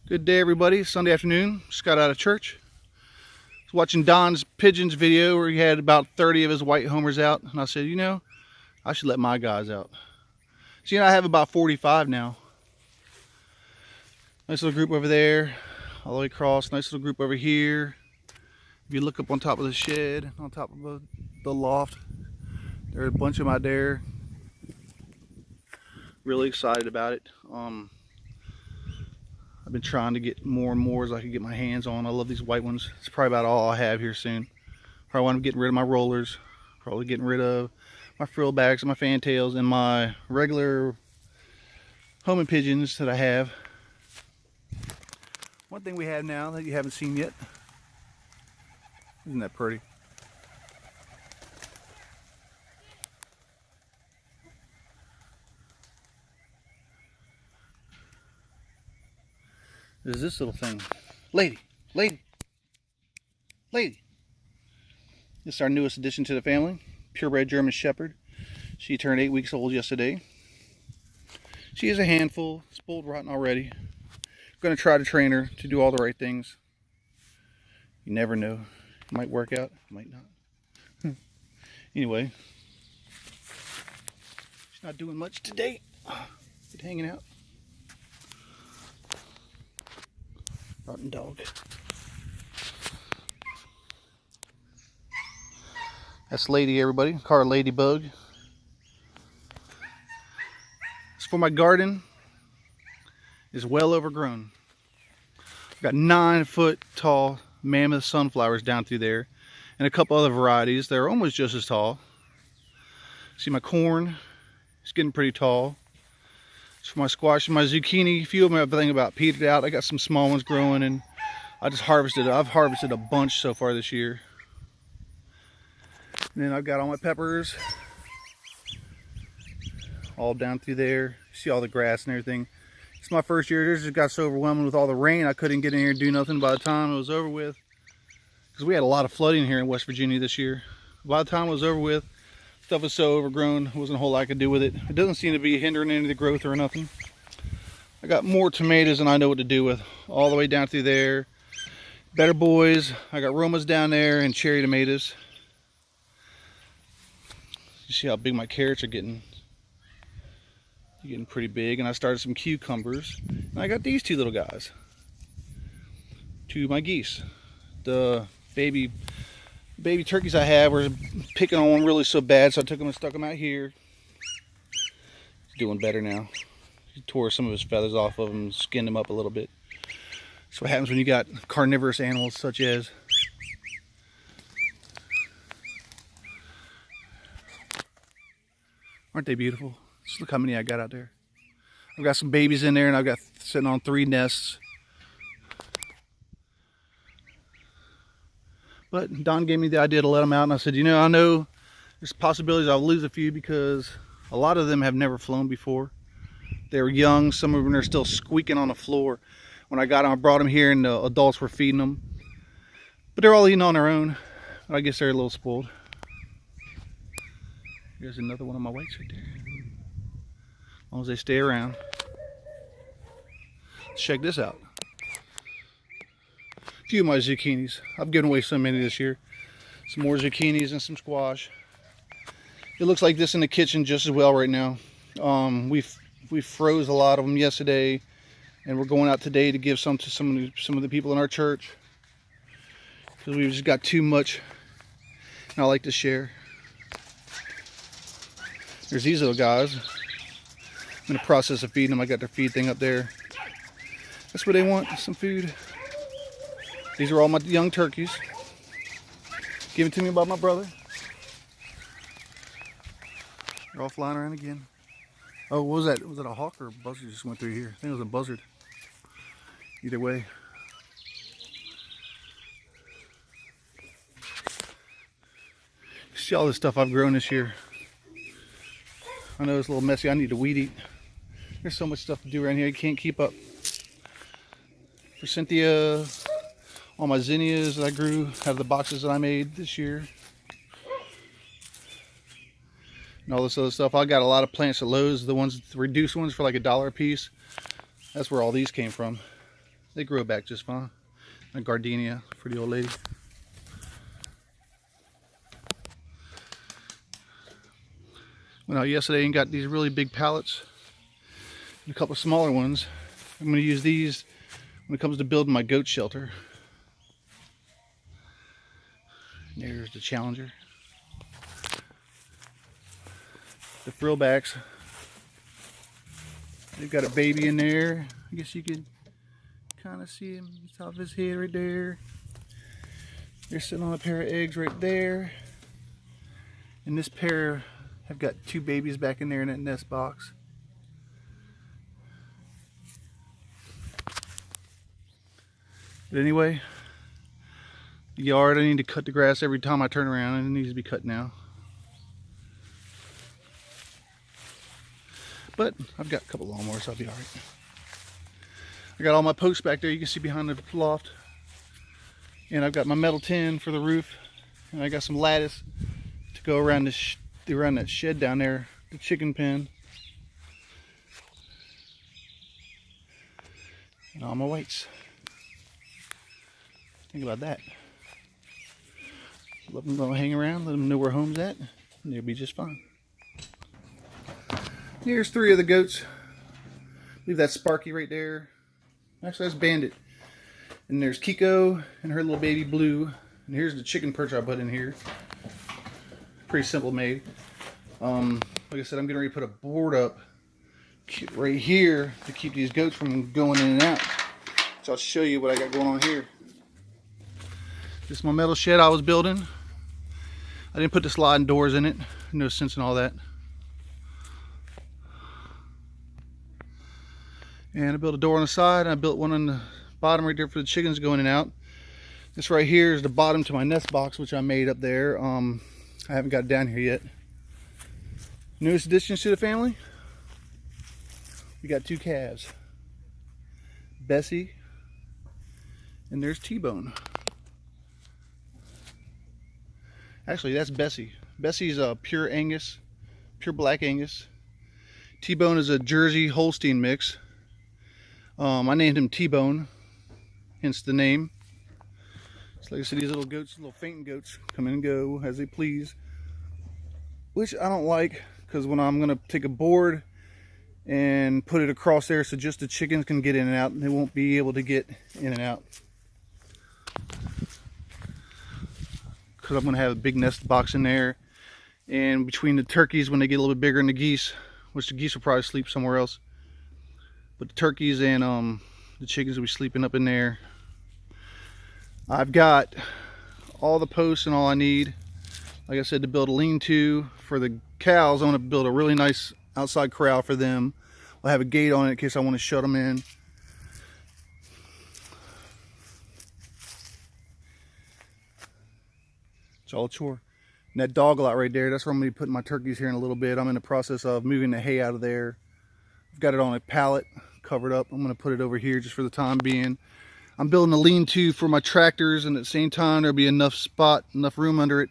Good day, everybody. Sunday afternoon. Just got out of church. Was watching Don's pigeons video where he had about 30 of his white homers out, and I said, I should let my guys out. So I have about 45 now. Nice little group over there, all the way across. Nice little group over here. If you look up on top of the shed, on top of the loft, there are a bunch of them out there. Really excited about it. I've been trying to get more and more as I can get my hands on. I love these white ones. It's probably about all I have here soon. Probably want to get rid of my rollers. Probably getting rid of my frill backs and my fantails and my regular homing pigeons that I have. One thing we have now that you haven't seen yet. Isn't that pretty? Is this little thing. Lady. This is our newest addition to the family. Purebred German Shepherd. She turned 8 weeks old yesterday. She is a handful. Spoiled rotten already. I'm going to try to train her to do all the right things. You never know. It might work out. It might not. Anyway. She's not doing much today. Just hanging out. Rotten dog. That's Lady, everybody. Call her Ladybug. As for my garden, it's well overgrown. I've got 9-foot tall mammoth sunflowers down through there, and a couple other varieties that are almost just as tall. See my corn, it's getting pretty tall. For my squash and my zucchini, a few of them I've think about petered out. I got some small ones growing, and I've harvested a bunch so far this year. And then I've got all my peppers all down through there. See all the grass and everything. It's my first year. It just got so overwhelming with all the rain. I couldn't get in here and do nothing by the time it was over with. Because we had a lot of flooding here in West Virginia this year. By the time it was over with, stuff was so overgrown, there wasn't a whole lot I could do with it. It doesn't seem to be hindering any of the growth or nothing. I got more tomatoes than I know what to do with. All the way down through there. Better boys. I got Romas down there and cherry tomatoes. You see how big my carrots are getting. They're getting pretty big. And I started some cucumbers. And I got these two little guys. Two of my geese. The baby turkeys I have were picking on one really so bad, so I took them and stuck them out here. He's doing better now. He tore some of his feathers off of him, skinned them up a little bit. That's what happens when you got carnivorous animals such as. Aren't they beautiful? Just look how many I got out there. I've got some babies in there, and I've got sitting on 3 nests. But Don gave me the idea to let them out, and I said, I know there's possibilities I'll lose a few because a lot of them have never flown before. They were young. Some of them are still squeaking on the floor. When I got them, I brought them here, and the adults were feeding them. But they're all eating on their own. I guess they're a little spoiled. Here's another one of my whites right there. As long as they stay around. Let's check this out. A few of my zucchinis. I've given away so many this year. Some more zucchinis and some squash. It looks like this in the kitchen just as well right now. We froze a lot of them yesterday, and we're going out today to give some to some of the people in our church because we've just got too much, and I like to share. There's these little guys. I'm in the process of feeding them. I got their feed thing up there. That's what they want, some food. These are all my young turkeys. Given to me by my brother. They're all flying around again. Oh, what was that? Was it a hawk or a buzzard just went through here? I think it was a buzzard. Either way. See all this stuff I've grown this year. I know it's a little messy. I need to weed eat. There's so much stuff to do around here. You can't keep up. For Cynthia, all my zinnias that I grew out of the boxes that I made this year. And all this other stuff. I got a lot of plants at Lowe's, the reduced ones for like $1 a piece. That's where all these came from. They grow back just fine. A gardenia for the old lady. Went out yesterday and got these really big pallets and a couple of smaller ones. I'm going to use these when it comes to building my goat shelter. And there's the Challenger. The frillbacks. They've got a baby in there. I guess you could kind of see him top of his head right there. They're sitting on a pair of eggs right there. And this pair have got 2 babies back in there in that nest box. But anyway, the yard, I need to cut the grass every time I turn around, and it needs to be cut now. But I've got a couple lawnmowers, so I'll be alright. I got all my posts back there, you can see behind the loft. And I've got my metal tin for the roof. And I got some lattice to go around this around that shed down there, the chicken pen. And all my weights. Think about that. Let them go hang around, let them know where home's at, and they'll be just fine. Here's 3 of the goats. Leave that Sparky right there. Actually, that's Bandit. And there's Kiko and her little baby Blue. And here's the chicken perch I put in here. Pretty simple made. Like I said, I'm getting ready to put a board up right here to keep these goats from going in and out. So I'll show you what I got going on here. This is my metal shed I was building. I didn't put the sliding doors in it. No sense in all that. And I built a door on the side, and I built one on the bottom right there for the chickens going in and out. This right here is the bottom to my nest box, which I made up there. I haven't got it down here yet. Newest additions to the family. We got 2 calves. Bessie, and there's T-Bone. Actually, that's Bessie. Bessie's a pure Angus, pure black Angus. T-Bone is a Jersey Holstein mix. I named him T-Bone, hence the name. So like I said, these little goats, little fainting goats, come in and go as they please. Which I don't like, because when I'm going to take a board and put it across there so just the chickens can get in and out, and they won't be able to get in and out. Because I'm going to have a big nest box in there. And between the turkeys, when they get a little bit bigger, and the geese, which the geese will probably sleep somewhere else. But the turkeys and the chickens will be sleeping up in there. I've got all the posts and all I need. Like I said, to build a lean-to for the cows, I want to build a really nice outside corral for them. I'll have a gate on it in case I want to shut them in. It's all a chore. And that dog lot right there, that's where I'm going to be putting my turkeys here in a little bit. I'm in the process of moving the hay out of there. I've got it on a pallet covered up. I'm going to put it over here just for the time being. I'm building a lean-to for my tractors, and at the same time there'll be enough room under it